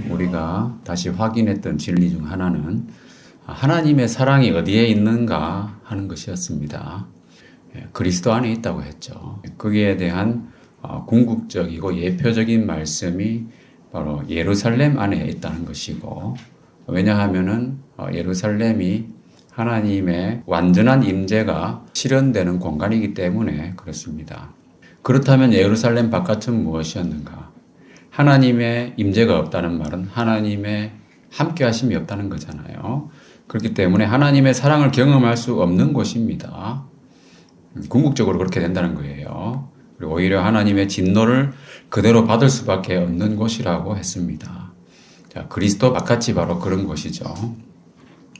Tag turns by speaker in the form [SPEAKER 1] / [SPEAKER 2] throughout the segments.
[SPEAKER 1] 우리가 다시 확인했던 진리 중 하나는 하나님의 사랑이 어디에 있는가 하는 것이었습니다. 그리스도 안에 있다고 했죠. 거기에 대한 궁극적이고 예표적인 말씀이 바로 예루살렘 안에 있다는 것이고, 왜냐하면은 예루살렘이 하나님의 완전한 임재가 실현되는 공간이기 때문에 그렇습니다. 그렇다면 예루살렘 바깥은 무엇이었는가? 하나님의 임재가 없다는 말은 하나님의 함께하심이 없다는 거잖아요. 그렇기 때문에 하나님의 사랑을 경험할 수 없는 곳입니다. 궁극적으로 그렇게 된다는 거예요. 그리고 오히려 하나님의 진노를 그대로 받을 수밖에 없는 곳이라고 했습니다. 자, 그리스도 바깥이 바로 그런 곳이죠.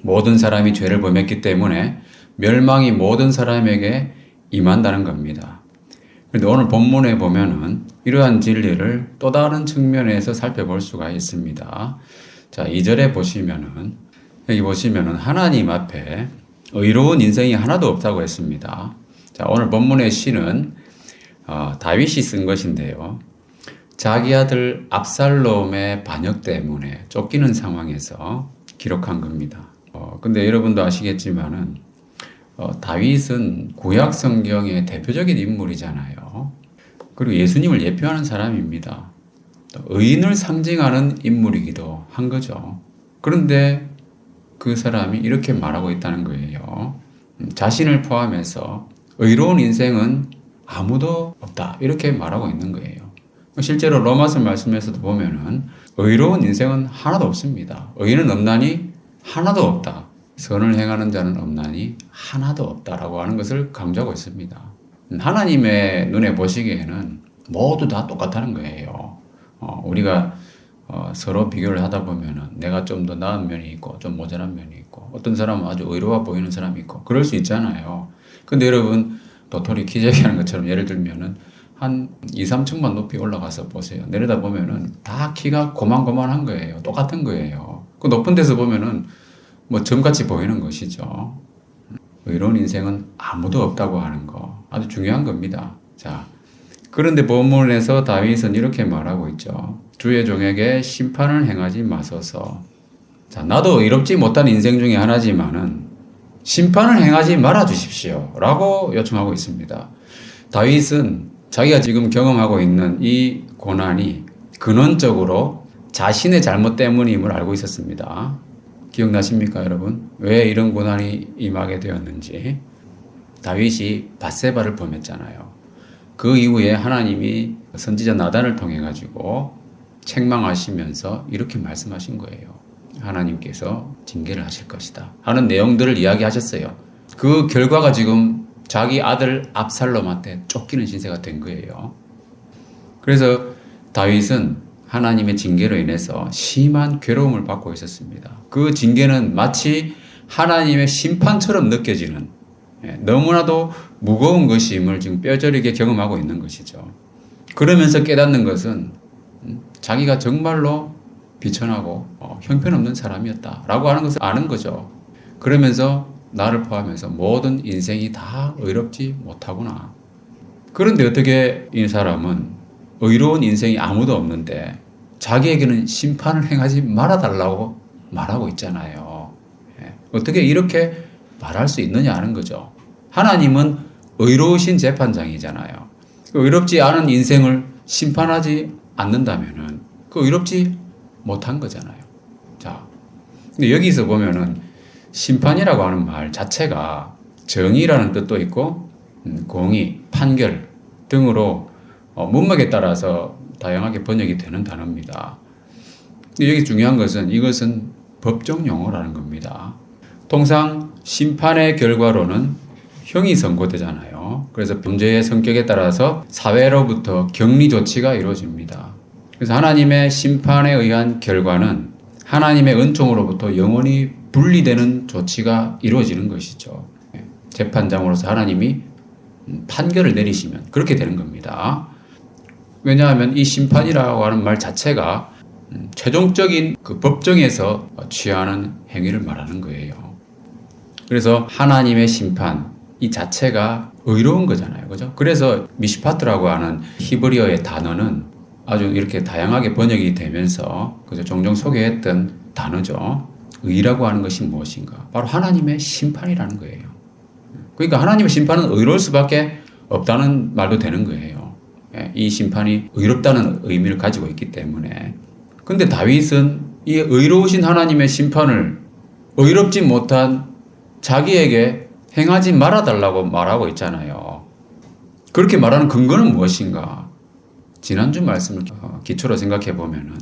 [SPEAKER 1] 모든 사람이 죄를 범했기 때문에 멸망이 모든 사람에게 임한다는 겁니다. 그런데 오늘 본문에 보면은 이러한 진리를 또 다른 측면에서 살펴볼 수가 있습니다. 자, 2절에 보시면은, 여기 보시면은 하나님 앞에 의로운 인생이 하나도 없다고 했습니다. 자, 오늘 본문의 시는 다윗이 쓴 것인데요. 자기 아들 압살롬의 반역 때문에 쫓기는 상황에서 기록한 겁니다. 근데 여러분도 아시겠지만은 다윗은 구약 성경의 대표적인 인물이잖아요. 그리고 예수님을 예표하는 사람입니다. 의인을 상징하는 인물이기도 한 거죠. 그런데 그 사람이 이렇게 말하고 있다는 거예요. 자신을 포함해서 의로운 인생은 아무도 없다, 이렇게 말하고 있는 거예요. 실제로 로마서 말씀에서도 보면은 의로운 인생은 하나도 없습니다. 의인은 없나니 하나도 없다. 선을 행하는 자는 없나니 하나도 없다라고 하는 것을 강조하고 있습니다. 하나님의 눈에 보시기에는 모두 다 똑같다는 거예요. 우리가 서로 비교를 하다 보면은 내가 좀 더 나은 면이 있고 좀 모자란 면이 있고, 어떤 사람은 아주 의로워 보이는 사람이 있고 그럴 수 있잖아요. 근데 여러분, 도토리 키 재기하는 것처럼 예를 들면은 한 2, 3층만 높이 올라가서 보세요. 내려다 보면은 다 키가 고만고만한 거예요. 똑같은 거예요. 그 높은 데서 보면은 뭐 점같이 보이는 것이죠. 의로운 인생은 아무도 없다고 하는 거 아주 중요한 겁니다. 자, 그런데 본문에서 다윗은 이렇게 말하고 있죠. 주의 종에게 심판을 행하지 마소서. 자, 나도 의롭지 못한 인생 중에 하나지만은 심판을 행하지 말아 주십시오 라고 요청하고 있습니다. 다윗은 자기가 지금 경험하고 있는 이 고난이 근원적으로 자신의 잘못 때문임을 알고 있었습니다. 기억나십니까, 여러분? 왜 이런 고난이 임하게 되었는지. 다윗이 밧세바를 범했잖아요. 그 이후에 하나님이 선지자 나단을 통해 가지고 책망하시면서 이렇게 말씀하신 거예요. 하나님께서 징계를 하실 것이다 하는 내용들을 이야기하셨어요. 그 결과가 지금 자기 아들 압살롬한테 쫓기는 신세가 된 거예요. 그래서 다윗은 하나님의 징계로 인해서 심한 괴로움을 받고 있었습니다. 그 징계는 마치 하나님의 심판처럼 느껴지는, 너무나도 무거운 것임을 지금 뼈저리게 경험하고 있는 것이죠. 그러면서 깨닫는 것은 자기가 정말로 비천하고 형편없는 사람이었다라고 하는 것을 아는 거죠. 그러면서 나를 포함해서 모든 인생이 다 의롭지 못하구나. 그런데 어떻게 이 사람은 의로운 인생이 아무도 없는데 자기에게는 심판을 행하지 말아달라고 말하고 있잖아요. 어떻게 이렇게 말할 수 있느냐 하는 거죠. 하나님은 의로우신 재판장이잖아요. 의롭지 않은 인생을 심판하지 않는다면은 그 의롭지 못한 거잖아요. 자, 근데 여기서 보면은 심판이라고 하는 말 자체가 정의라는 뜻도 있고 공의, 판결 등으로 문맥에 따라서 다양하게 번역이 되는 단어입니다. 근데 여기 중요한 것은 이것은 법정 용어라는 겁니다. 통상 심판의 결과로는 형이 선고되잖아요. 그래서 범죄의 성격에 따라서 사회로부터 격리 조치가 이루어집니다. 그래서 하나님의 심판에 의한 결과는 하나님의 은총으로부터 영원히 분리되는 조치가 이루어지는 것이죠. 재판장으로서 하나님이 판결을 내리시면 그렇게 되는 겁니다. 왜냐하면 이 심판이라고 하는 말 자체가 최종적인 그 법정에서 취하는 행위를 말하는 거예요. 그래서 하나님의 심판 이 자체가 의로운 거잖아요. 그죠? 그래서 미시파트라고 하는 히브리어의 단어는 아주 이렇게 다양하게 번역이 되면서 그저 종종 소개했던 단어죠. 의라고 하는 것이 무엇인가? 바로 하나님의 심판이라는 거예요. 그러니까 하나님의 심판은 의로울 수밖에 없다는 말도 되는 거예요. 이 심판이 의롭다는 의미를 가지고 있기 때문에. 근데 다윗은 이 의로우신 하나님의 심판을 의롭지 못한 자기에게 행하지 말아달라고 말하고 있잖아요. 그렇게 말하는 근거는 무엇인가? 지난주 말씀을 기초로 생각해 보면은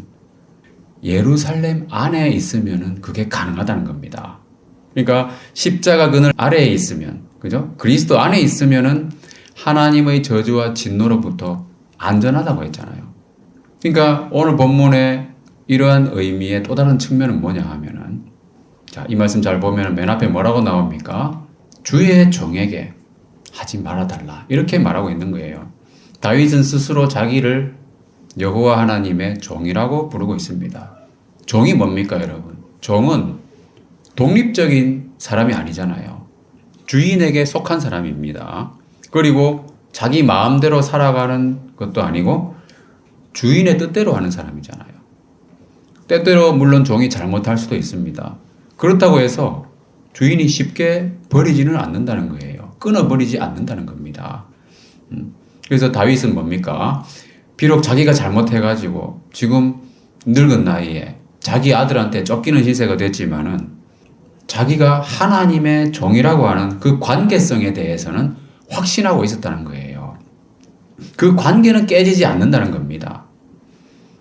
[SPEAKER 1] 예루살렘 안에 있으면은 그게 가능하다는 겁니다. 그러니까 십자가 그늘 아래에 있으면, 그죠? 그리스도 안에 있으면은 하나님의 저주와 진노로부터 안전하다고 했잖아요. 그러니까 오늘 본문에 이러한 의미의 또 다른 측면은 뭐냐 하면은, 자, 이 말씀 잘 보면 맨 앞에 뭐라고 나옵니까? 주의 종에게 하지 말아달라. 이렇게 말하고 있는 거예요. 다윗은 스스로 자기를 여호와 하나님의 종이라고 부르고 있습니다. 종이 뭡니까, 여러분? 종은 독립적인 사람이 아니잖아요. 주인에게 속한 사람입니다. 그리고 자기 마음대로 살아가는 것도 아니고 주인의 뜻대로 하는 사람이잖아요. 때때로 물론 종이 잘못할 수도 있습니다. 그렇다고 해서 주인이 쉽게 버리지는 않는다는 거예요. 끊어버리지 않는다는 겁니다. 그래서 다윗은 뭡니까? 비록 자기가 잘못해가지고 지금 늙은 나이에 자기 아들한테 쫓기는 시세가 됐지만은 자기가 하나님의 종이라고 하는 그 관계성에 대해서는 확신하고 있었다는 거예요. 그 관계는 깨지지 않는다는 겁니다.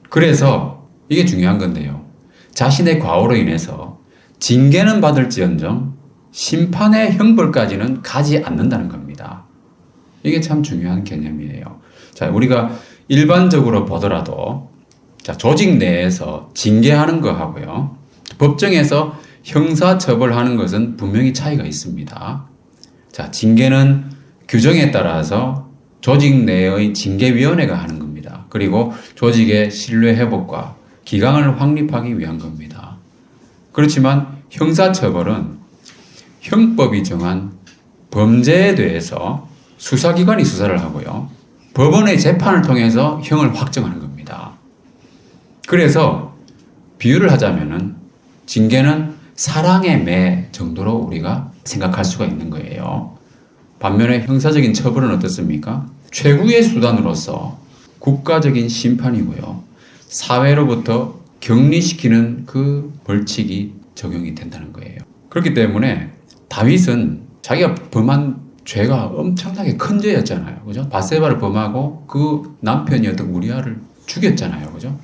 [SPEAKER 1] 그래서 이게 중요한 건데요. 자신의 과오로 인해서 징계는 받을지언정 심판의 형벌까지는 가지 않는다는 겁니다. 이게 참 중요한 개념이에요. 자, 우리가 일반적으로 보더라도 자, 조직 내에서 징계하는 거하고요. 법정에서 형사처벌하는 것은 분명히 차이가 있습니다. 자, 징계는 규정에 따라서 조직 내의 징계위원회가 하는 겁니다. 그리고 조직의 신뢰 회복과 기강을 확립하기 위한 겁니다. 그렇지만 형사처벌은 형법이 정한 범죄에 대해서 수사기관이 수사를 하고요. 법원의 재판을 통해서 형을 확정하는 겁니다. 그래서 비유를 하자면은 징계는 사랑의 매 정도로 우리가 생각할 수가 있는 거예요. 반면에 형사적인 처벌은 어떻습니까? 최후의 수단으로서 국가적인 심판이고요. 사회로부터 격리시키는 그 벌칙이 적용이 된다는 거예요. 그렇기 때문에 다윗은 자기가 범한 죄가 엄청나게 큰 죄였잖아요. 그죠? 밧세바를 범하고 그 남편이었던 우리아를 죽였잖아요. 그죠?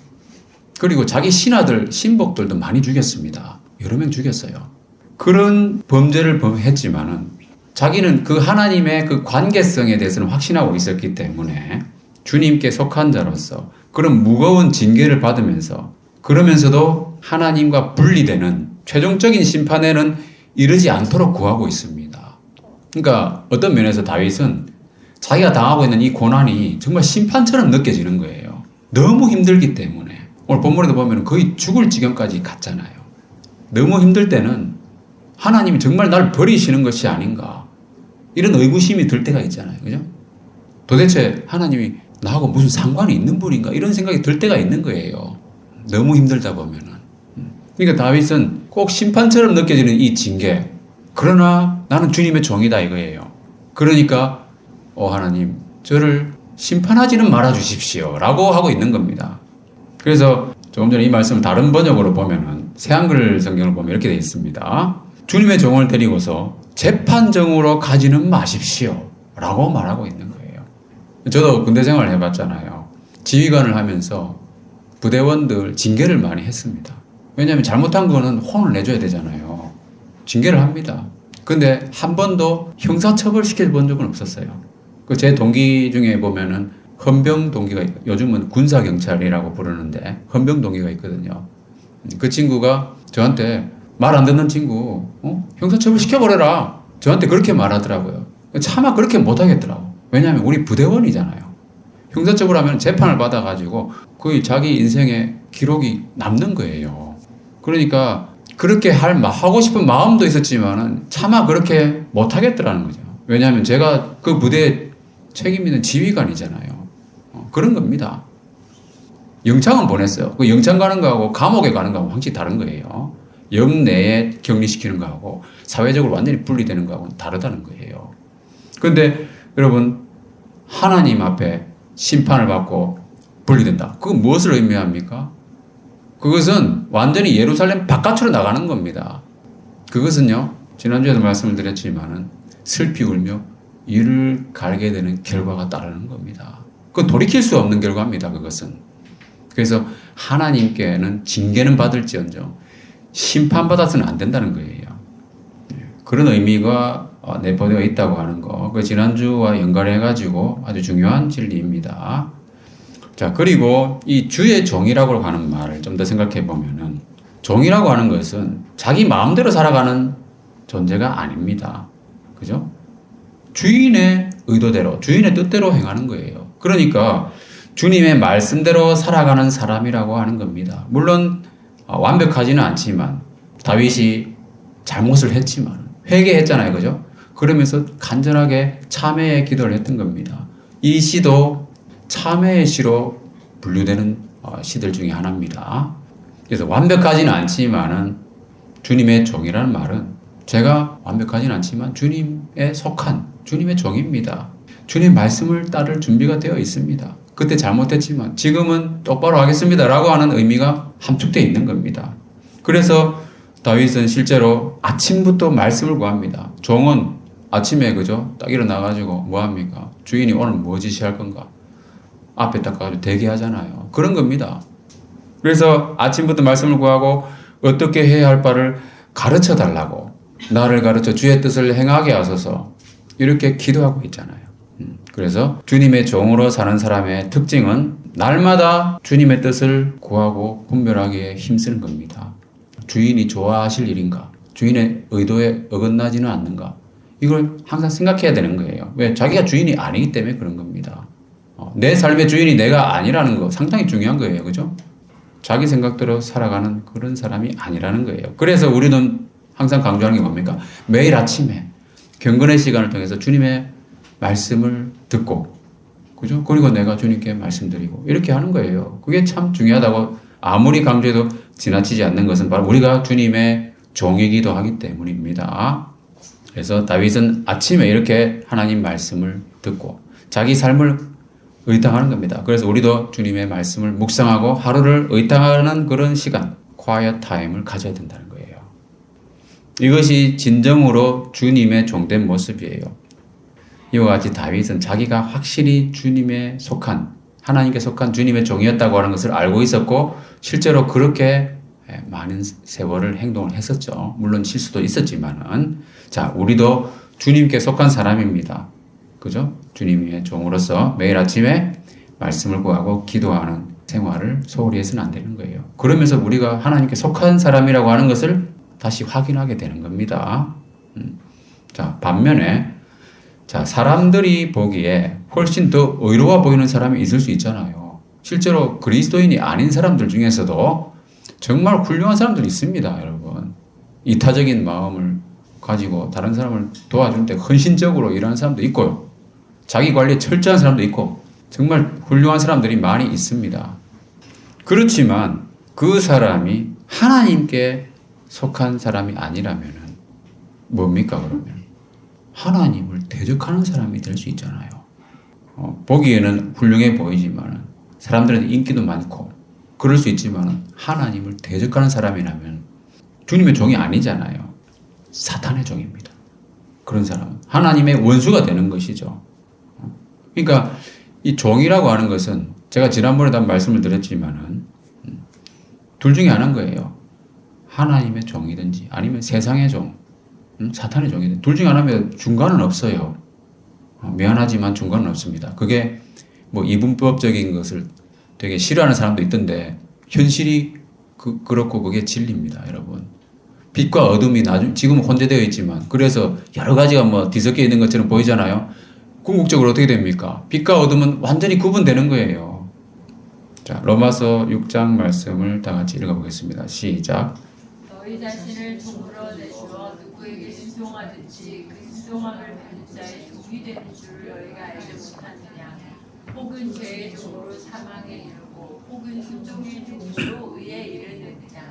[SPEAKER 1] 그리고 자기 신하들, 신복들도 많이 죽였습니다. 여러 명 죽였어요. 그런 범죄를 했지만은 자기는 그 하나님의 그 관계성에 대해서는 확신하고 있었기 때문에 주님께 속한 자로서 그런 무거운 징계를 받으면서 그러면서도 하나님과 분리되는 최종적인 심판에는 이르지 않도록 구하고 있습니다. 그러니까 어떤 면에서 다윗은 자기가 당하고 있는 이 고난이 정말 심판처럼 느껴지는 거예요. 너무 힘들기 때문에. 오늘 본문에도 보면 거의 죽을 지경까지 갔잖아요. 너무 힘들 때는 하나님이 정말 날 버리시는 것이 아닌가. 이런 의구심이 들 때가 있잖아요. 그죠? 도대체 하나님이 나하고 무슨 상관이 있는 분인가? 이런 생각이 들 때가 있는 거예요. 너무 힘들다 보면은. 그러니까 다윗은 꼭 심판처럼 느껴지는 이 징계. 그러나 나는 주님의 종이다 이거예요. 그러니까 하나님 저를 심판하지는 말아 주십시오 라고 하고 있는 겁니다. 그래서 조금 전에 이 말씀을 다른 번역으로 보면은 새한글 성경을 보면 이렇게 되어 있습니다. 주님의 종을 데리고서 재판정으로 가지는 마십시오 라고 말하고 있는 거예요. 저도 군대 생활을 해봤잖아요. 지휘관을 하면서 부대원들 징계를 많이 했습니다. 왜냐하면 잘못한 거는 혼을 내줘야 되잖아요. 징계를 합니다. 근데 한 번도 형사처벌 시켜본 적은 없었어요. 제 동기 중에 보면은 헌병 동기가, 요즘은 군사경찰이라고 부르는데 헌병 동기가 있거든요. 그 친구가 저한테 말 안 듣는 친구, 형사처벌 시켜버려라. 저한테 그렇게 말하더라고요. 차마 그렇게 못하겠더라고. 왜냐하면 우리 부대원이잖아요. 형사처벌 하면 재판을 받아가지고 거의 자기 인생의 기록이 남는 거예요. 그러니까 그렇게 하고 싶은 마음도 있었지만은 차마 그렇게 못하겠더라는 거죠. 왜냐하면 제가 그 부대에 책임 있는 지휘관이잖아요. 그런 겁니다. 영창은 보냈어요. 그 영창 가는 거하고 감옥에 가는 거하고 확실히 다른 거예요. 영내에 격리시키는 거하고 사회적으로 완전히 분리되는 거하고는 다르다는 거예요. 그런데 여러분, 하나님 앞에 심판을 받고 분리된다. 그건 무엇을 의미합니까? 그것은 완전히 예루살렘 바깥으로 나가는 겁니다. 그것은요, 지난주에도 말씀을 드렸지만은 슬피 울며 이를 갈게 되는 결과가 따르는 겁니다. 그건 돌이킬 수 없는 결과입니다. 그것은. 그래서 하나님께는 징계는 받을지언정 심판받아서는 안 된다는 거예요. 그런 의미가 내포되어 있다고 하는 거. 그 지난주와 연관해가지고 아주 중요한 진리입니다. 자, 그리고 이 주의 종이라고 하는 말을 좀 더 생각해 보면은, 종이라고 하는 것은 자기 마음대로 살아가는 존재가 아닙니다. 그죠? 주인의 의도대로, 주인의 뜻대로 행하는 거예요. 그러니까 주님의 말씀대로 살아가는 사람이라고 하는 겁니다. 물론 완벽하지는 않지만, 다윗이 잘못을 했지만 회개했잖아요. 그죠? 그러면서 간절하게 참회의 기도를 했던 겁니다. 이 시도 참회의 시로 분류되는 시들 중에 하나입니다. 그래서 완벽하지는 않지만은 주님의 종이라는 말은 제가 완벽하지는 않지만 주님에 속한 주님의 종입니다. 주님의 말씀을 따를 준비가 되어 있습니다. 그때 잘못했지만 지금은 똑바로 하겠습니다 라고 하는 의미가 함축되어 있는 겁니다. 그래서 다윗은 실제로 아침부터 말씀을 구합니다. 종은 아침에 그죠? 딱 일어나가지고 뭐 합니까? 주인이 오늘 뭐 지시할 건가? 앞에 딱 가지고 대기하잖아요. 그런 겁니다. 그래서 아침부터 말씀을 구하고 어떻게 해야 할 바를 가르쳐 달라고, 나를 가르쳐 주의 뜻을 행하게 하소서, 이렇게 기도하고 있잖아요. 그래서 주님의 종으로 사는 사람의 특징은 날마다 주님의 뜻을 구하고 분별하기에 힘쓰는 겁니다. 주인이 좋아하실 일인가? 주인의 의도에 어긋나지는 않는가? 이걸 항상 생각해야 되는 거예요. 왜? 자기가 주인이 아니기 때문에 그런 겁니다. 내 삶의 주인이 내가 아니라는 거 상당히 중요한 거예요. 그죠? 자기 생각대로 살아가는 그런 사람이 아니라는 거예요. 그래서 우리는 항상 강조하는 게 뭡니까? 매일 아침에 경건의 시간을 통해서 주님의 말씀을 듣고, 그죠? 그리고 내가 주님께 말씀드리고, 이렇게 하는 거예요. 그게 참 중요하다고 아무리 강조해도 지나치지 않는 것은 바로 우리가 주님의 종이기도 하기 때문입니다. 그래서 다윗은 아침에 이렇게 하나님 말씀을 듣고 자기 삶을 의탁하는 겁니다. 그래서 우리도 주님의 말씀을 묵상하고 하루를 의탁하는 그런 시간, quiet time을 가져야 된다는 거예요. 이것이 진정으로 주님의 종된 모습이에요. 이와 같이 다윗은 자기가 확실히 주님에 속한, 하나님께 속한 주님의 종이었다고 하는 것을 알고 있었고 실제로 그렇게 많은 세월을 행동을 했었죠. 물론 실수도 있었지만은. 자, 우리도 주님께 속한 사람입니다. 그죠? 주님의 종으로서 매일 아침에 말씀을 구하고 기도하는 생활을 소홀히 해서는 안 되는 거예요. 그러면서 우리가 하나님께 속한 사람이라고 하는 것을 다시 확인하게 되는 겁니다. 자, 반면에 자, 사람들이 보기에 훨씬 더 의로워 보이는 사람이 있을 수 있잖아요. 실제로 그리스도인이 아닌 사람들 중에서도 정말 훌륭한 사람들이 있습니다, 여러분. 이타적인 마음을 가지고 다른 사람을 도와줄 때 헌신적으로 일하는 사람도 있고요. 자기 관리에 철저한 사람도 있고 정말 훌륭한 사람들이 많이 있습니다. 그렇지만 그 사람이 하나님께 속한 사람이 아니라면 뭡니까 그러면? 하나님을 대적하는 사람이 될 수 있잖아요. 보기에는 훌륭해 보이지만 사람들한테 인기도 많고 그럴 수 있지만 하나님을 대적하는 사람이라면 주님의 종이 아니잖아요. 사탄의 종입니다. 그런 사람은 하나님의 원수가 되는 것이죠. 그러니까 이 종이라고 하는 것은 제가 지난번에도 한 말씀을 드렸지만은 둘 중에 하나인 거예요. 하나님의 종이든지 아니면 세상의 종, 사탄의 종이든지 둘 중에 하나면 중간은 없어요. 미안하지만 중간은 없습니다. 그게 뭐 이분법적인 것을 되게 싫어하는 사람도 있던데 현실이 그렇고 그게 진리입니다, 여러분. 빛과 어둠이 지금은 혼재되어 있지만 그래서 여러 가지가 뭐 뒤섞여 있는 것처럼 보이잖아요. 궁극적으로 어떻게 됩니까? 빛과 어둠은 완전히 구분되는 거예요. 자, 로마서 6장 말씀을 다 같이 읽어보겠습니다. 시작.
[SPEAKER 2] 너희 자신을 종으로 내주어 누구에게 순종하든지 그 순종함을 받는 자의 종이 되는 줄 너희가 알지 못하느냐? 혹은 죄의 종으로 사망에 이르고 아니하고 혹은 순종의 중시로 의에 이르느니라.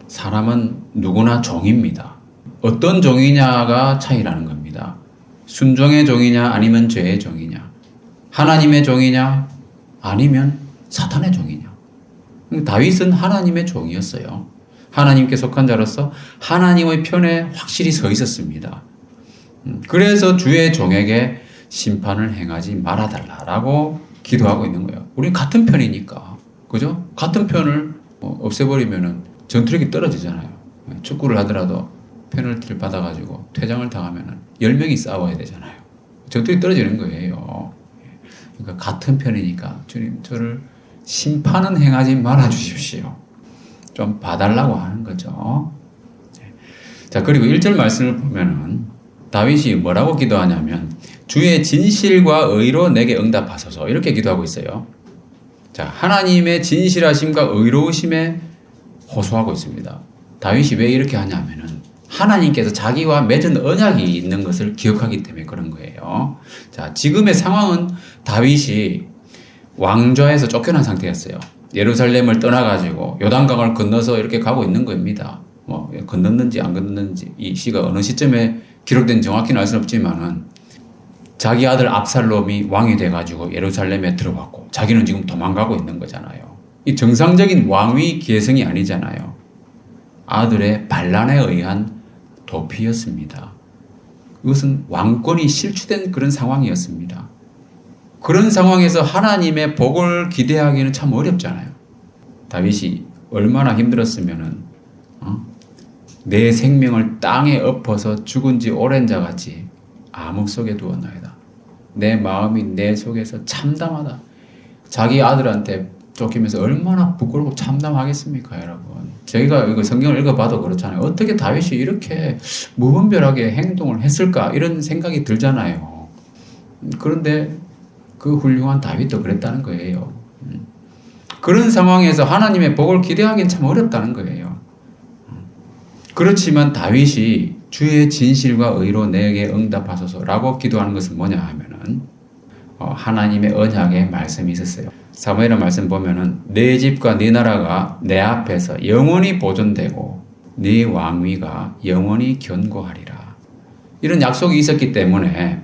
[SPEAKER 1] 사람은 누구나 종입니다. 어떤 종이냐가 차이라는 겁니다. 순종의 종이냐 아니면 죄의 종이냐, 하나님의 종이냐 아니면 사탄의 종이냐. 다윗은 하나님의 종이었어요. 하나님께 속한 자로서 하나님의 편에 확실히 서 있었습니다. 그래서 주의 종에게 심판을 행하지 말아달라라고 기도하고 있는 거예요. 우린 같은 편이니까. 그죠? 같은 편을 없애버리면은 전투력이 떨어지잖아요. 축구를 하더라도 페널티를 받아가지고 퇴장을 당하면은 10명이 싸워야 되잖아요. 전투력이 떨어지는 거예요. 그러니까 같은 편이니까 주님 저를 심판은 행하지 말아 주십시오. 좀 봐달라고 하는 거죠. 자, 그리고 1절 말씀을 보면은 다윗이 뭐라고 기도하냐면 주의 진실과 의로 내게 응답하소서 이렇게 기도하고 있어요. 자, 하나님의 진실하심과 의로우심에 호소하고 있습니다. 다윗이 왜 이렇게 하냐면은 하나님께서 자기와 맺은 언약이 있는 것을 기억하기 때문에 그런 거예요. 자, 지금의 상황은 다윗이 왕좌에서 쫓겨난 상태였어요. 예루살렘을 떠나가지고 요단강을 건너서 이렇게 가고 있는 겁니다. 뭐 건넜는지 안 건넜는지 이 시가 어느 시점에 기록된 정확히는 알 수는 없지만은 자기 아들 압살롬이 왕이 돼가지고 예루살렘에 들어갔고 자기는 지금 도망가고 있는 거잖아요. 이 정상적인 왕위 계승이 아니잖아요. 아들의 반란에 의한 도피였습니다. 이것은 왕권이 실추된 그런 상황이었습니다. 그런 상황에서 하나님의 복을 기대하기는 참 어렵잖아요. 다윗이 얼마나 힘들었으면은 내 생명을 땅에 엎어서 죽은 지 오랜 자같이 암흑 속에 두었나이다. 내 마음이 내 속에서 참담하다. 자기 아들한테 쫓기면서 얼마나 부끄럽고 참담하겠습니까, 여러분? 저희가 이거 성경을 읽어봐도 그렇잖아요. 어떻게 다윗이 이렇게 무분별하게 행동을 했을까? 이런 생각이 들잖아요. 그런데 그 훌륭한 다윗도 그랬다는 거예요. 그런 상황에서 하나님의 복을 기대하기는 참 어렵다는 거예요. 그렇지만 다윗이 주의 진실과 의로 내게 응답하소서라고 기도하는 것은 뭐냐 하면은 하나님의 언약의 말씀이 있었어요. 사무엘의 말씀 보면은 내 집과 네 나라가 내 앞에서 영원히 보존되고 네 왕위가 영원히 견고하리라. 이런 약속이 있었기 때문에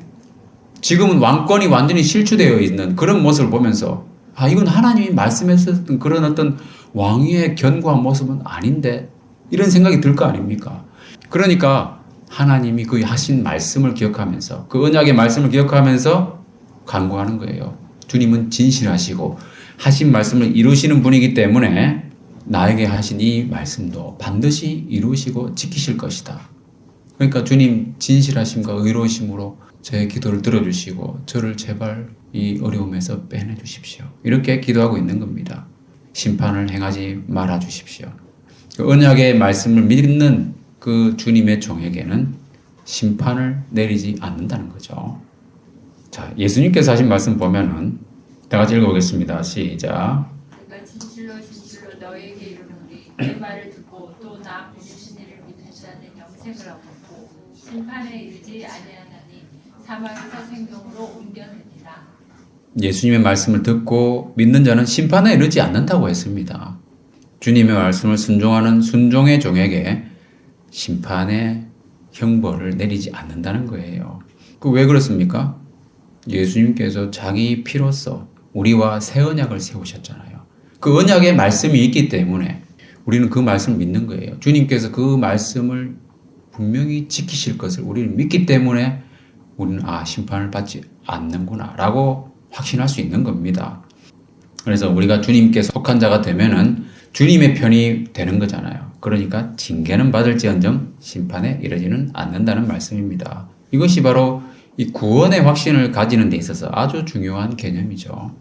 [SPEAKER 1] 지금은 왕권이 완전히 실추되어 있는 그런 모습을 보면서 이건 하나님이 말씀했었던 그런 어떤 왕위의 견고한 모습은 아닌데 이런 생각이 들 거 아닙니까? 그러니까 하나님이 그 하신 말씀을 기억하면서 그 언약의 말씀을 기억하면서 간구하는 거예요. 주님은 진실하시고 하신 말씀을 이루시는 분이기 때문에 나에게 하신 이 말씀도 반드시 이루시고 지키실 것이다. 그러니까 주님 진실하심과 의로우심으로 제 기도를 들어주시고 저를 제발 이 어려움에서 빼내주십시오. 이렇게 기도하고 있는 겁니다. 심판을 행하지 말아 주십시오. 그 언약의 말씀을 믿는 그 주님의 종에게는 심판을 내리지 않는다는 거죠. 자, 예수님께서 하신 말씀 보면은 다 같이 읽어보겠습니다. 시작.
[SPEAKER 2] 내가 진실로 너에게 이르노니 내 말을 듣고 또 나 보내신 이를 믿는 자는 영생을 얻고 심판에 이르지 아니하나니 사망에서 생명으로 옮겨내니라.
[SPEAKER 1] 예수님의 말씀을 듣고 믿는 자는 심판에 이르지 않는다고 했습니다. 주님의 말씀을 순종하는 순종의 종에게 심판의 형벌을 내리지 않는다는 거예요. 그 왜 그렇습니까? 예수님께서 자기 피로써 우리와 새 언약을 세우셨잖아요. 그 언약의 말씀이 있기 때문에 우리는 그 말씀을 믿는 거예요. 주님께서 그 말씀을 분명히 지키실 것을 우리는 믿기 때문에 우리는 심판을 받지 않는구나 라고 확신할 수 있는 겁니다. 그래서 우리가 주님께 속한 자가 되면은 주님의 편이 되는 거잖아요. 그러니까 징계는 받을지언정 심판에 이르지는 않는다는 말씀입니다. 이것이 바로 이 구원의 확신을 가지는 데 있어서 아주 중요한 개념이죠.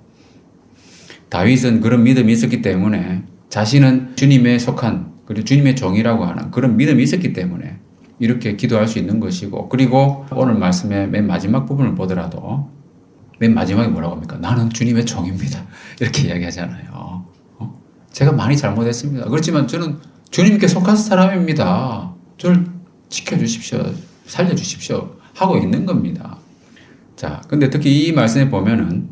[SPEAKER 1] 다윗은 그런 믿음이 있었기 때문에 자신은 주님의 속한 그리고 주님의 종이라고 하는 그런 믿음이 있었기 때문에 이렇게 기도할 수 있는 것이고, 그리고 오늘 말씀의 맨 마지막 부분을 보더라도 맨 마지막에 뭐라고 합니까? 나는 주님의 종입니다. 이렇게 이야기하잖아요. 제가 많이 잘못했습니다. 그렇지만 저는 주님께 속한 사람입니다. 저를 지켜주십시오. 살려주십시오. 하고 있는 겁니다. 자, 근데 특히 이 말씀에 보면은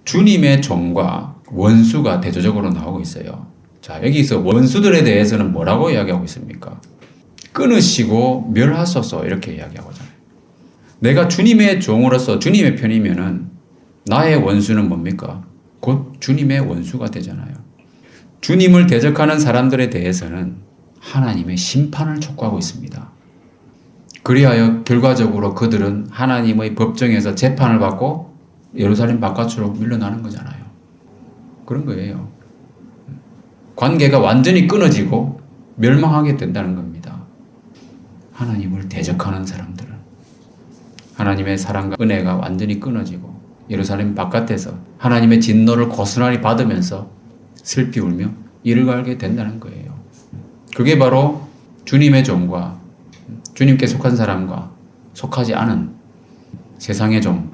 [SPEAKER 1] 주님의 종과 원수가 대조적으로 나오고 있어요. 자, 여기서 원수들에 대해서는 뭐라고 이야기하고 있습니까? 끊으시고 멸하소서 이렇게 이야기하고잖아요. 내가 주님의 종으로서 주님의 편이면은 나의 원수는 뭡니까? 곧 주님의 원수가 되잖아요. 주님을 대적하는 사람들에 대해서는 하나님의 심판을 촉구하고 있습니다. 그리하여 결과적으로 그들은 하나님의 법정에서 재판을 받고 예루살렘 바깥으로 밀려나는 거잖아요. 그런 거예요. 관계가 완전히 끊어지고 멸망하게 된다는 겁니다. 하나님을 대적하는 사람들은 하나님의 사랑과 은혜가 완전히 끊어지고 예루살렘 바깥에서 하나님의 진노를 고스란히 받으면서 슬피 울며 이를 갈게 된다는 거예요. 그게 바로 주님의 종과 주님께 속한 사람과 속하지 않은 세상의 종,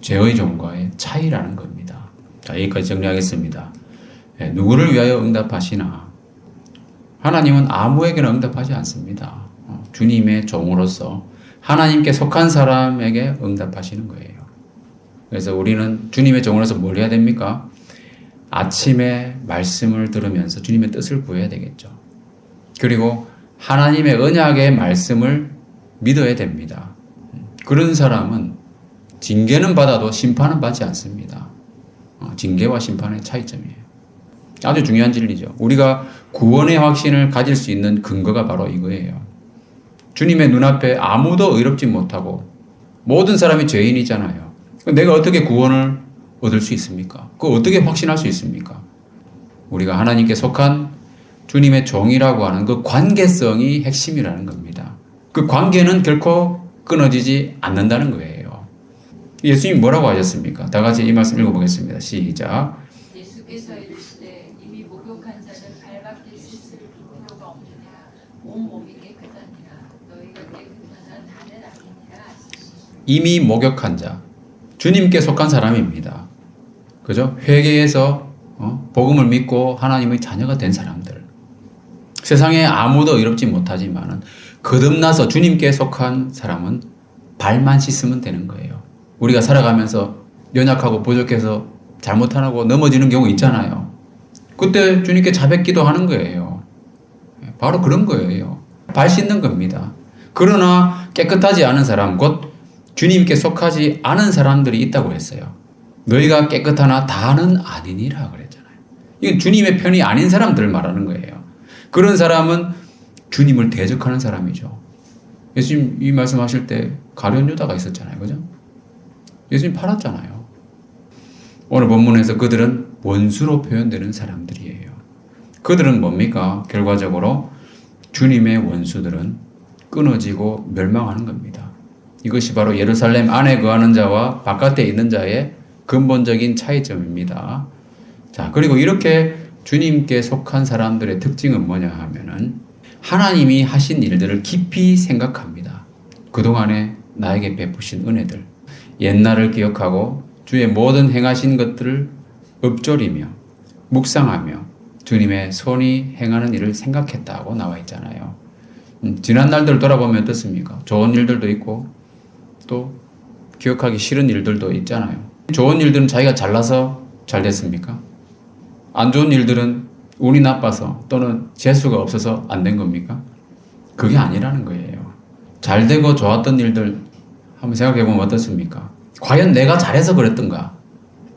[SPEAKER 1] 죄의 종과의 차이라는 겁니다. 자, 여기까지 정리하겠습니다. 누구를 위하여 응답하시나? 하나님은 아무에게나 응답하지 않습니다. 주님의 종으로서 하나님께 속한 사람에게 응답하시는 거예요. 그래서 우리는 주님의 종으로서 뭘 해야 됩니까? 아침에 말씀을 들으면서 주님의 뜻을 구해야 되겠죠. 그리고 하나님의 언약의 말씀을 믿어야 됩니다. 그런 사람은 징계는 받아도 심판은 받지 않습니다. 징계와 심판의 차이점이에요. 아주 중요한 진리죠. 우리가 구원의 확신을 가질 수 있는 근거가 바로 이거예요. 주님의 눈앞에 아무도 의롭지 못하고 모든 사람이 죄인이잖아요. 내가 어떻게 구원을 얻을 수 있습니까? 그거 어떻게 확신할 수 있습니까? 우리가 하나님께 속한 주님의 종이라고 하는 그 관계성이 핵심이라는 겁니다. 그 관계는 결코 끊어지지 않는다는 거예요. 예수님이 뭐라고 하셨습니까? 다 같이 이 말씀 읽어보겠습니다. 시작.
[SPEAKER 2] 예수께서 이르시되 이미 목욕한 자는 발밖에 씻을 필요가 없느니라 온 몸이 깨끗하니라 너희가 깨끗한 한 다는 아니니라 하시니
[SPEAKER 1] 이미 목욕한 자, 주님께 속한 사람입니다. 그죠? 회개해서 복음을 믿고 하나님의 자녀가 된 사람들. 세상에 아무도 의롭지 못하지만은 거듭나서 주님께 속한 사람은 발만 씻으면 되는 거예요. 우리가 살아가면서 연약하고 부족해서 잘못하고 넘어지는 경우 있잖아요. 그때 주님께 자백기도 하는 거예요. 바로 그런 거예요. 발 씻는 겁니다. 그러나 깨끗하지 않은 사람, 곧 주님께 속하지 않은 사람들이 있다고 했어요. 너희가 깨끗하나 다는 아니니라 그랬잖아요. 이건 주님의 편이 아닌 사람들을 말하는 거예요. 그런 사람은 주님을 대적하는 사람이죠. 예수님 이 말씀하실 때 가룟 유다가 있었잖아요. 그죠? 예수님 팔았잖아요. 오늘 본문에서 그들은 원수로 표현되는 사람들이에요. 그들은 뭡니까? 결과적으로 주님의 원수들은 끊어지고 멸망하는 겁니다. 이것이 바로 예루살렘 안에 거하는 자와 바깥에 있는 자의 근본적인 차이점입니다. 자, 그리고 이렇게 주님께 속한 사람들의 특징은 뭐냐 하면은 하나님이 하신 일들을 깊이 생각합니다. 그동안에 나에게 베푸신 은혜들, 옛날을 기억하고 주의 모든 행하신 것들을 읊조리며 묵상하며 주님의 손이 행하는 일을 생각했다고 나와 있잖아요. 지난 날들을 돌아보면 어떻습니까? 좋은 일들도 있고 또 기억하기 싫은 일들도 있잖아요. 좋은 일들은 자기가 잘나서 잘 됐습니까? 안 좋은 일들은 운이 나빠서 또는 재수가 없어서 안 된 겁니까? 그게 아니라는 거예요. 잘 되고 좋았던 일들 한번 생각해 보면 어떻습니까? 과연 내가 잘해서 그랬던가?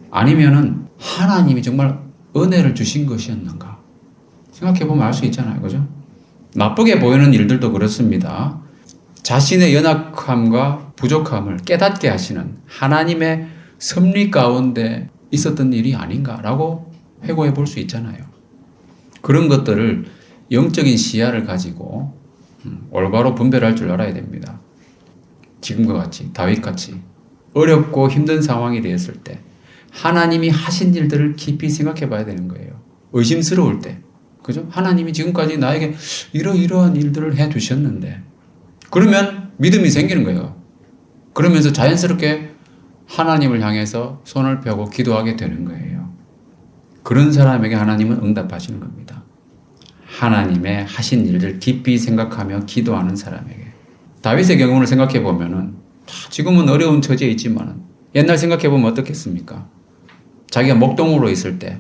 [SPEAKER 1] 아니면은 하나님이 정말 은혜를 주신 것이었는가? 생각해 보면 알 수 있잖아요. 그죠? 나쁘게 보이는 일들도 그렇습니다. 자신의 연약함과 부족함을 깨닫게 하시는 하나님의 섭리 가운데 있었던 일이 아닌가라고 회고해 볼 수 있잖아요. 그런 것들을 영적인 시야를 가지고 올바로 분별할 줄 알아야 됩니다. 지금과 같이 다윗같이 어렵고 힘든 상황이 되었을 때 하나님이 하신 일들을 깊이 생각해 봐야 되는 거예요. 의심스러울 때. 그죠? 하나님이 지금까지 나에게 이러이러한 일들을 해 주셨는데 그러면 믿음이 생기는 거예요. 그러면서 자연스럽게 하나님을 향해서 손을 펴고 기도하게 되는 거예요. 그런 사람에게 하나님은 응답하시는 겁니다. 하나님의 하신 일들 깊이 생각하며 기도하는 사람에게. 다윗의 경우를 생각해 보면은 지금은 어려운 처지에 있지만 옛날 생각해 보면 어떻겠습니까? 자기가 목동으로 있을 때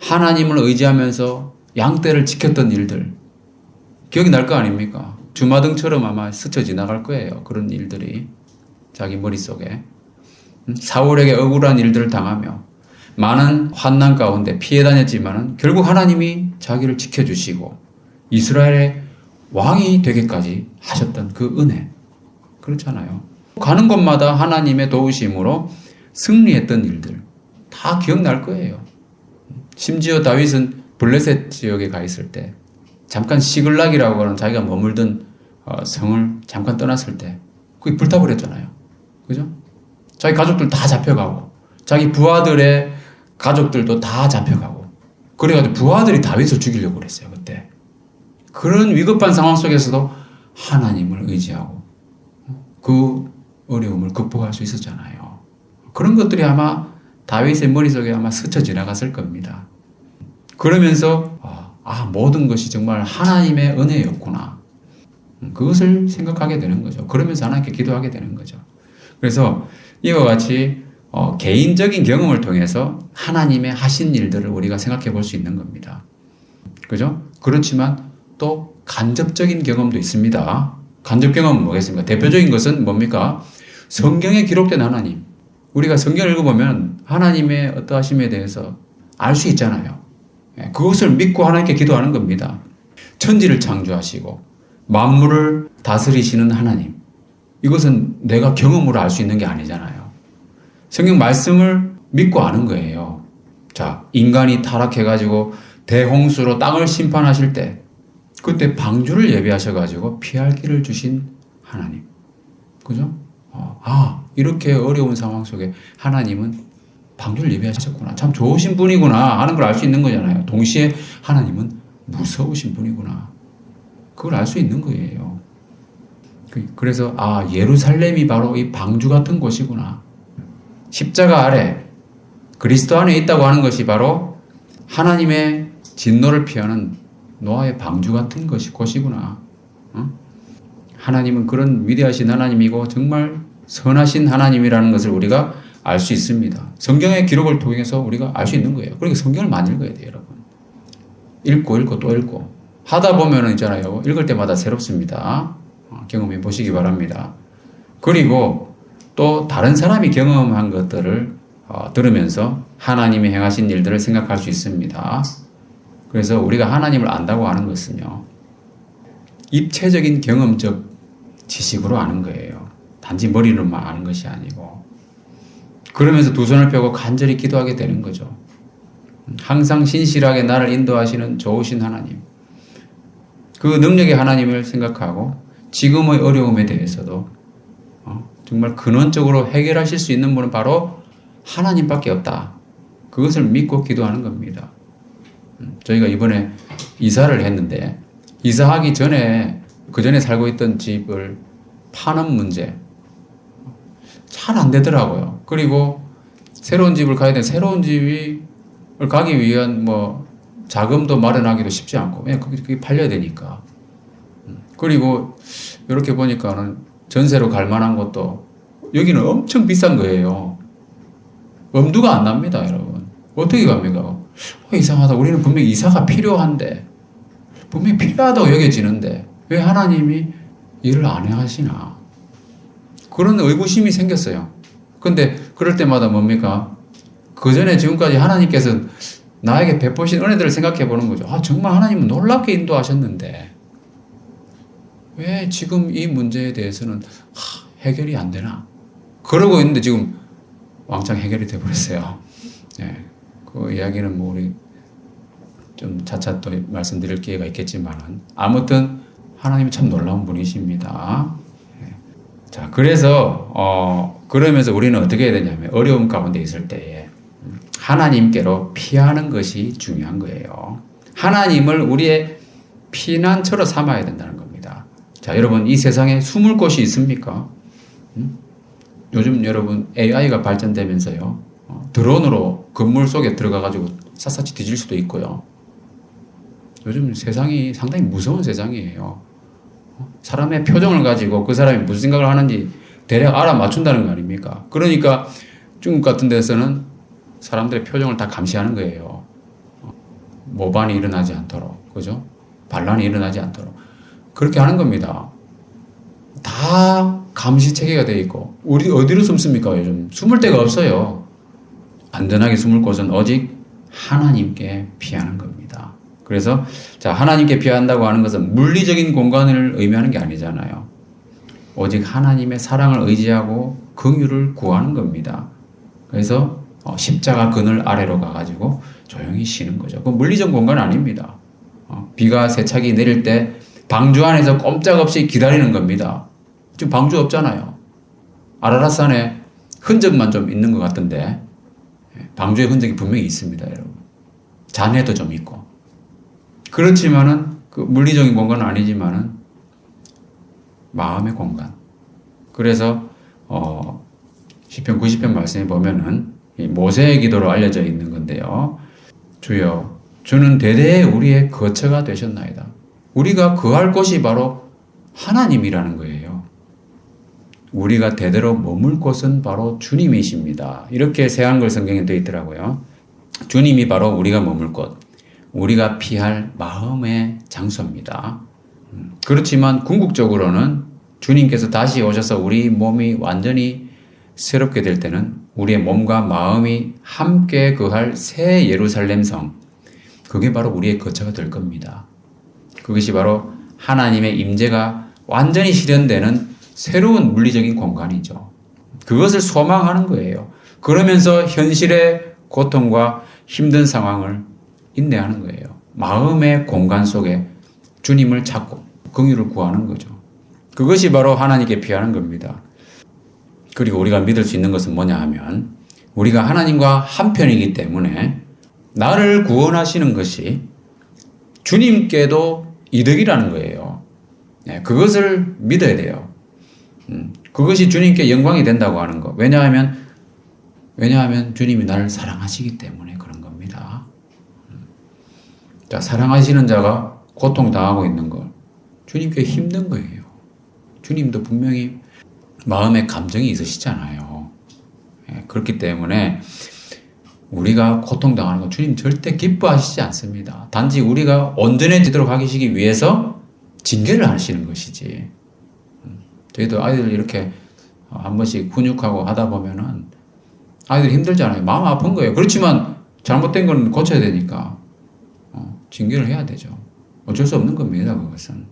[SPEAKER 1] 하나님을 의지하면서 양떼를 지켰던 일들 기억이 날 거 아닙니까? 주마등처럼 아마 스쳐 지나갈 거예요. 그런 일들이 자기 머릿속에. 사울에게 억울한 일들을 당하며 많은 환난 가운데 피해 다녔지만은 결국 하나님이 자기를 지켜주시고 이스라엘의 왕이 되기까지 하셨던 그 은혜. 그렇잖아요. 가는 곳마다 하나님의 도우심으로 승리했던 일들 다 기억날 거예요. 심지어 다윗은 블레셋 지역에 가 있을 때 잠깐 시글락이라고 하는 자기가 머물던 성을 잠깐 떠났을 때 거기 불타버렸잖아요. 그죠? 자기 가족들 다 잡혀가고 자기 부하들의 가족들도 다 잡혀가고 그래가지고 부하들이 다윗을 죽이려고 그랬어요. 그때. 그런 위급한 상황 속에서도 하나님을 의지하고 그 어려움을 극복할 수 있었잖아요. 그런 것들이 아마 다윗의 머릿속에 아마 스쳐 지나갔을 겁니다. 그러면서 모든 것이 정말 하나님의 은혜였구나. 그것을 생각하게 되는 거죠. 그러면서 하나님께 기도하게 되는 거죠. 그래서 이와 같이 개인적인 경험을 통해서 하나님의 하신 일들을 우리가 생각해 볼 수 있는 겁니다. 그죠? 그렇지만 또 간접적인 경험도 있습니다. 간접 경험은 뭐겠습니까? 대표적인 것은 뭡니까? 성경에 기록된 하나님. 우리가 성경을 읽어보면 하나님의 어떠하심에 대해서 알 수 있잖아요. 그것을 믿고 하나님께 기도하는 겁니다. 천지를 창조하시고 만물을 다스리시는 하나님. 이것은 내가 경험으로 알 수 있는 게 아니잖아요. 성경 말씀을 믿고 아는 거예요. 자, 인간이 타락해가지고 대홍수로 땅을 심판하실 때 그때 방주를 예비하셔가지고 피할 길을 주신 하나님. 그죠? 이렇게 어려운 상황 속에 하나님은 방주를 예비하셨구나. 참 좋으신 분이구나 하는 걸 알 수 있는 거잖아요. 동시에 하나님은 무서우신 분이구나. 그걸 알 수 있는 거예요. 그래서 예루살렘이 바로 이 방주 같은 곳이구나. 십자가 아래 그리스도 안에 있다고 하는 것이 바로 하나님의 진노를 피하는 노아의 방주 같은 곳이구나. 하나님은 그런 위대하신 하나님이고 정말 선하신 하나님이라는 것을 우리가 알 수 있습니다. 성경의 기록을 통해서 우리가 알 수 있는 거예요. 그러니까 성경을 많이 읽어야 돼요, 여러분. 읽고 또 읽고 하다 보면은 있잖아요. 읽을 때마다 새롭습니다. 경험해 보시기 바랍니다. 그리고 또 다른 사람이 경험한 것들을 들으면서 하나님이 행하신 일들을 생각할 수 있습니다. 그래서 우리가 하나님을 안다고 하는 것은요, 입체적인 경험적 지식으로 아는 거예요. 단지 머리로만 아는 것이 아니고. 그러면서 두 손을 펴고 간절히 기도하게 되는 거죠. 항상 신실하게 나를 인도하시는 좋으신 하나님. 그 능력의 하나님을 생각하고 지금의 어려움에 대해서도 정말 근원적으로 해결하실 수 있는 분은 바로 하나님밖에 없다. 그것을 믿고 기도하는 겁니다. 저희가 이번에 이사를 했는데 이사하기 전에 그 전에 살고 있던 집을 파는 문제 잘 안 되더라고요. 그리고 새로운 집을 가야 되는 새로운 집을 가기 위한 자금도 마련하기도 쉽지 않고 그게 팔려야 되니까. 그리고 이렇게 보니까는 전세로 갈 만한 것도 여기는 엄청 비싼 거예요. 엄두가 안 납니다, 여러분. 어떻게 갑니까? 이상하다. 우리는 분명히 이사가 필요한데 분명히 필요하다고 여겨지는데 왜 하나님이 일을 안 하시나? 그런 의구심이 생겼어요. 근데 그럴 때마다 뭡니까? 그 전에 지금까지 하나님께서 나에게 베푸신 은혜들을 생각해 보는 거죠. 정말 하나님은 놀랍게 인도하셨는데 왜 지금 이 문제에 대해서는 해결이 안 되나? 그러고 있는데 지금 왕창 해결이 돼버렸어요. 네. 그 이야기는 우리 좀 차차 또 말씀드릴 기회가 있겠지만은 아무튼 하나님이 참 놀라운 분이십니다. 네. 자, 그래서 그러면서 우리는 어떻게 해야 되냐면 어려움 가운데 있을 때에 하나님께로 피하는 것이 중요한 거예요. 하나님을 우리의 피난처로 삼아야 된다는 겁니다. 자, 여러분 이 세상에 숨을 곳이 있습니까? 요즘 여러분 AI가 발전되면서요. 드론으로 건물 속에 들어가가지고 샅샅이 뒤질 수도 있고요. 요즘 세상이 상당히 무서운 세상이에요. 사람의 표정을 가지고 그 사람이 무슨 생각을 하는지 대략 알아맞춘다는 거 아닙니까? 그러니까 중국 같은 데서는 사람들의 표정을 다 감시하는 거예요. 모반이 일어나지 않도록, 그죠? 반란이 일어나지 않도록 그렇게 하는 겁니다. 다 감시 체계가 되어 있고, 우리 어디로 숨습니까? 요즘 숨을 데가 없어요. 안전하게 숨을 곳은 오직 하나님께 피하는 겁니다. 그래서 자, 하나님께 피한다고 하는 것은 물리적인 공간을 의미하는 게 아니잖아요. 오직 하나님의 사랑을 의지하고 긍휼을 구하는 겁니다. 그래서 십자가 그늘 아래로 가가지고 조용히 쉬는 거죠. 그 물리적 공간은 아닙니다. 비가 세차게 내릴 때 방주 안에서 꼼짝없이 기다리는 겁니다. 지금 방주 없잖아요. 아라랏산에 흔적만 좀 있는 것 같은데 방주의 흔적이 분명히 있습니다, 여러분. 잔해도 좀 있고. 그렇지만은 그 물리적인 공간은 아니지만은 마음의 공간. 그래서 시편 90편 말씀에 보면은 이 모세의 기도로 알려져 있는 건데요. 주여, 주는 대대에 우리의 거처가 되셨나이다. 우리가 거할 곳이 바로 하나님이라는 거예요. 우리가 대대로 머물 곳은 바로 주님이십니다. 이렇게 새한글 성경에 되어 있더라고요. 주님이 바로 우리가 머물 곳, 우리가 피할 마음의 장소입니다. 그렇지만 궁극적으로는 주님께서 다시 오셔서 우리 몸이 완전히 새롭게 될 때는 우리의 몸과 마음이 함께 거할 새 예루살렘 성, 그게 바로 우리의 거처가 될 겁니다. 그것이 바로 하나님의 임재가 완전히 실현되는 새로운 물리적인 공간이죠. 그것을 소망하는 거예요. 그러면서 현실의 고통과 힘든 상황을 인내하는 거예요. 마음의 공간 속에 주님을 찾고 긍휼을 구하는 거죠. 그것이 바로 하나님께 피하는 겁니다. 그리고 우리가 믿을 수 있는 것은 뭐냐 하면 우리가 하나님과 한편이기 때문에 나를 구원하시는 것이 주님께도 이득이라는 거예요. 그것을 믿어야 돼요. 그것이 주님께 영광이 된다고 하는 거. 왜냐하면 주님이 나를 사랑하시기 때문에 그런 겁니다. 자, 사랑하시는 자가 고통당하고 있는 걸 주님께 힘든 거예요. 주님도 분명히 마음에 감정이 있으시잖아요. 그렇기 때문에 우리가 고통당하는 거 주님 절대 기뻐하시지 않습니다. 단지 우리가 온전해지도록 하시기 위해서 징계를 하시는 것이지. 저희도 아이들 이렇게 한 번씩 훈육하고 하다 보면은 아이들이 힘들잖아요. 마음 아픈 거예요. 그렇지만 잘못된 건 고쳐야 되니까 징계를 해야 되죠. 어쩔 수 없는 겁니다, 그것은.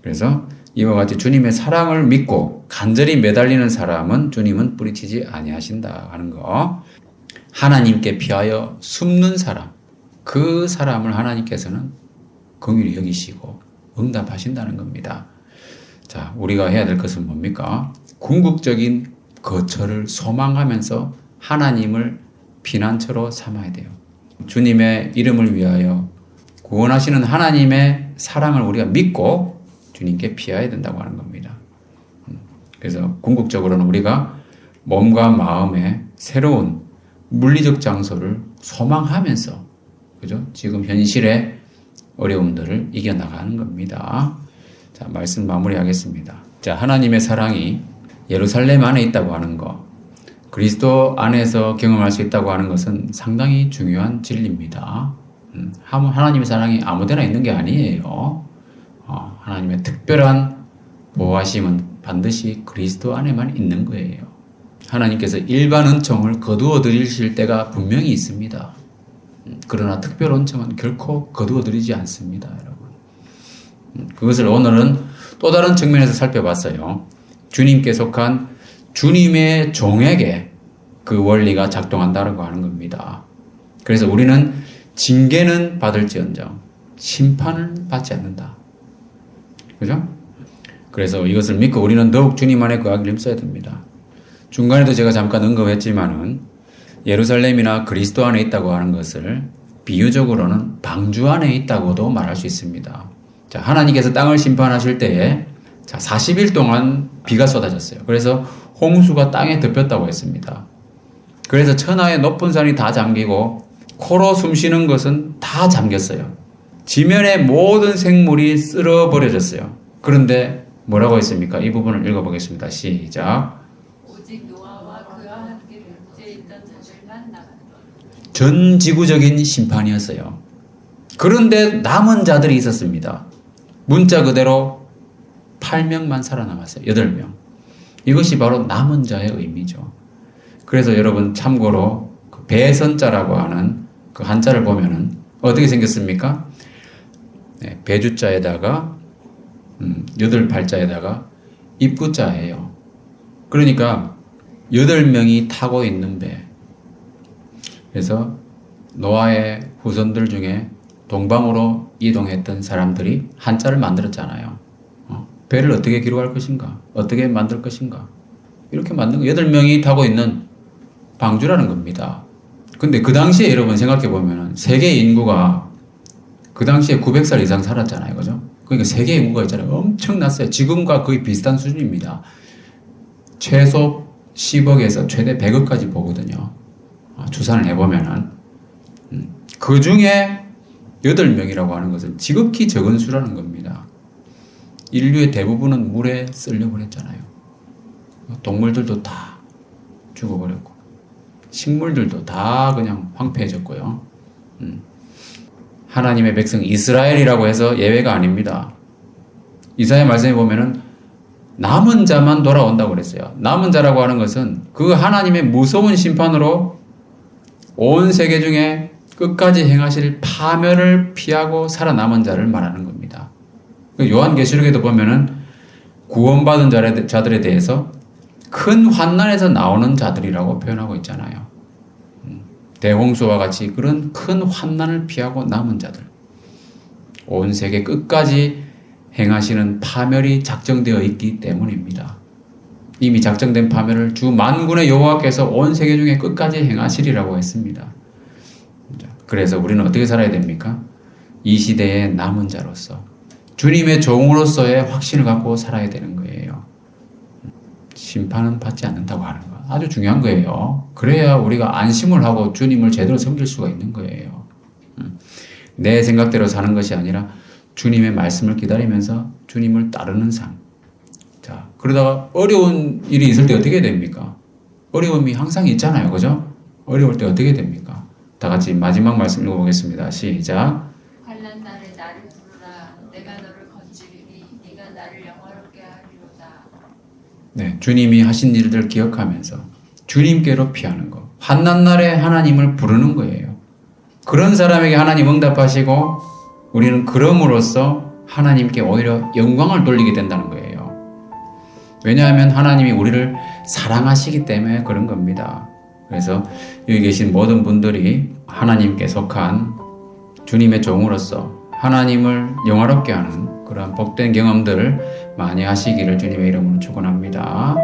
[SPEAKER 1] 그래서 이와 같이 주님의 사랑을 믿고 간절히 매달리는 사람은 주님은 뿌리치지 아니하신다 하는 거. 하나님께 피하여 숨는 사람, 그 사람을 하나님께서는 긍휼히 여기시고 응답하신다는 겁니다. 자, 우리가 해야 될 것은 뭡니까? 궁극적인 거처를 소망하면서 하나님을 피난처로 삼아야 돼요. 주님의 이름을 위하여 구원하시는 하나님의 사랑을 우리가 믿고 주님께 피해야 된다고 하는 겁니다. 그래서 궁극적으로는 우리가 몸과 마음의 새로운 물리적 장소를 소망하면서, 그죠? 지금 현실의 어려움들을 이겨나가는 겁니다. 자, 말씀 마무리하겠습니다. 자, 하나님의 사랑이 예루살렘 안에 있다고 하는 것, 그리스도 안에서 경험할 수 있다고 하는 것은 상당히 중요한 진리입니다. 하나님의 사랑이 아무데나 있는 게 아니에요. 하나님의 특별한 보호하심은 반드시 그리스도 안에만 있는 거예요. 하나님께서 일반 은총을 거두어 드리실 때가 분명히 있습니다. 그러나 특별 은총은 결코 거두어 드리지 않습니다, 여러분. 그것을 오늘은 또 다른 측면에서 살펴봤어요. 주님께 속한 주님의 종에게 그 원리가 작동한다고 하는 겁니다. 그래서 우리는 징계는 받을지언정 심판은 받지 않는다. 그죠? 그래서 이것을 믿고 우리는 더욱 주님 안에 거하기를 힘써야 됩니다. 중간에도 제가 잠깐 언급했지만은 예루살렘이나 그리스도 안에 있다고 하는 것을 비유적으로는 방주 안에 있다고도 말할 수 있습니다. 자, 하나님께서 땅을 심판하실 때에 40일 동안 비가 쏟아졌어요. 그래서 홍수가 땅에 덮였다고 했습니다. 그래서 천하의 높은 산이 다 잠기고 코로 숨쉬는 것은 다 잠겼어요. 지면의 모든 생물이 쓸어버려졌어요. 그런데 뭐라고 했습니까? 이 부분을 읽어보겠습니다. 시작.
[SPEAKER 2] 오직 노아와 그와 함께 백제에 있던 자들만 남았던.
[SPEAKER 1] 전 지구적인 심판이었어요. 그런데 남은 자들이 있었습니다. 문자 그대로 8명만 살아남았어요. 8명. 이것이 바로 남은 자의 의미죠. 그래서 여러분 참고로 그 배선자라고 하는 그 한자를 보면은 어떻게 생겼습니까? 네, 배주자에다가 8팔자에다가 입구자예요. 그러니까 8명이 타고 있는 배. 그래서 노아의 후손들 중에 동방으로 이동했던 사람들이 한자를 만들었잖아요. 배를 어떻게 기록할 것인가? 어떻게 만들 것인가? 이렇게 만든 거 8명이 타고 있는 방주라는 겁니다. 근데 그 당시에 여러분 생각해 보면 세계 인구가 그 당시에 900살 이상 살았잖아요. 그죠? 그러니까 세계 인구가 있잖아요. 엄청났어요. 지금과 거의 비슷한 수준입니다. 최소 10억에서 최대 100억까지 보거든요. 추산을 해보면은. 그 중에 8명이라고 하는 것은 지극히 적은 수라는 겁니다. 인류의 대부분은 물에 쓸려버렸잖아요. 동물들도 다 죽어버렸고, 식물들도 다 그냥 황폐해졌고요. 하나님의 백성 이스라엘이라고 해서 예외가 아닙니다. 이사야 말씀에 보면은 남은 자만 돌아온다고 그랬어요. 남은 자라고 하는 것은 그 하나님의 무서운 심판으로 온 세계 중에 끝까지 행하실 파멸을 피하고 살아남은 자를 말하는 겁니다. 요한계시록에도 보면은 구원받은 자들에 대해서 큰 환난에서 나오는 자들이라고 표현하고 있잖아요. 대홍수와 같이 그런 큰 환난을 피하고 남은 자들. 온 세계 끝까지 행하시는 파멸이 작정되어 있기 때문입니다. 이미 작정된 파멸을 주 만군의 여호와께서 온 세계 중에 끝까지 행하시리라고 했습니다. 그래서 우리는 어떻게 살아야 됩니까? 이 시대의 남은 자로서 주님의 종으로서의 확신을 갖고 살아야 되는 거예요. 심판은 받지 않는다고 하는 거 아주 중요한 거예요. 그래야 우리가 안심을 하고 주님을 제대로 섬길 수가 있는 거예요. 내 생각대로 사는 것이 아니라 주님의 말씀을 기다리면서 주님을 따르는 삶. 자, 그러다가 어려운 일이 있을 때 어떻게 됩니까? 어려움이 항상 있잖아요. 그죠? 어려울 때 어떻게 됩니까? 다 같이 마지막 말씀 읽어보겠습니다. 시작.
[SPEAKER 2] 환난 날에 나를 부르라. 내가 너를 건지리니 네가 나를 영화롭게 하리로다.
[SPEAKER 1] 네, 주님이 하신 일들 기억하면서 주님께로 피하는 거. 환난 날에 하나님을 부르는 거예요. 그런 사람에게 하나님 응답하시고 우리는 그럼으로써 하나님께 오히려 영광을 돌리게 된다는 거예요. 왜냐하면 하나님이 우리를 사랑하시기 때문에 그런 겁니다. 그래서 여기 계신 모든 분들이 하나님께 속한 주님의 종으로서 하나님을 영화롭게 하는 그러한 복된 경험들을 많이 하시기를 주님의 이름으로 축원합니다.